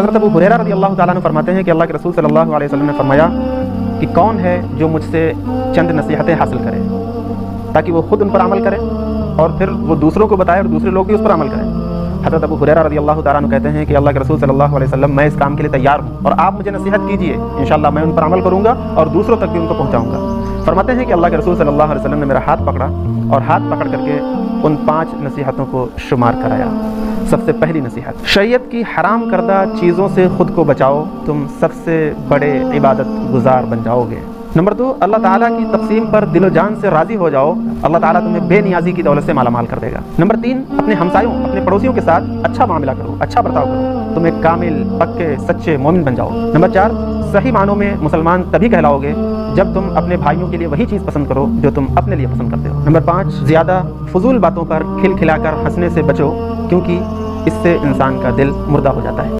हज़रत अबू हुरैरा रज़ियल्लाहु ताला अन्हु फरमाते हैं कि अल्लाह के रसूल सल्लल्लाहु अलैहि वसल्लम ने फरमाया कि कौन है जो मुझसे चंद नसीहतें हासिल करे ताकि वो खुद उन पर अमल करे और फिर वो दूसरों को बताए और दूसरे लोग भी उस पर अमल करें। हज़रत अबू हुरैरा रज़ियल्लाहु ताला अन्हु कहते हैं कि अल्लाह के रसूल सल्लल्लाहु अलैहि वसल्लम, मैं इस काम के लिए तैयार हूँ और आप मुझे नसीहत कीजिए, इंशाअल्लाह मैं उन पर अमल करूँगा और दूसरों तक भी उनको पहुँचाऊँगा। फरमाते हैं कि अल्लाह के रसूल सल्लल्लाहु अलैहि वसल्लम ने मेरा हाथ पकड़ा और हाथ पकड़ करके उन 5 नसीहतों को शुमार कराया। सबसे पहली नसीहत, शरीयत की हराम करदा चीज़ों से ख़ुद को बचाओ, तुम सबसे बड़े इबादत गुजार बन जाओगे। नंबर 2, अल्लाह ताला की तक़सीम पर दिलो जान से राज़ी हो जाओ, अल्लाह ताला तुम्हें बेनियाजी की दौलत से मालामाल कर देगा। नंबर 3, अपने हमसायों अपने पड़ोसियों के साथ अच्छा मामला करो, अच्छा बर्ताव करो, तुम एक कामिल पक्के सच्चे मोमिन बन जाओ। नंबर 4, सही मानों में मुसलमान तभी कहलाओगे जब तुम अपने भाइयों के लिए वही चीज़ पसंद करो जो तुम अपने लिए पसंद करते हो। नंबर 5, ज़्यादा फजूल बातों पर खिलखिलाकर हंसने से बचो, क्योंकि इससे इंसान का दिल मुर्दा हो जाता है।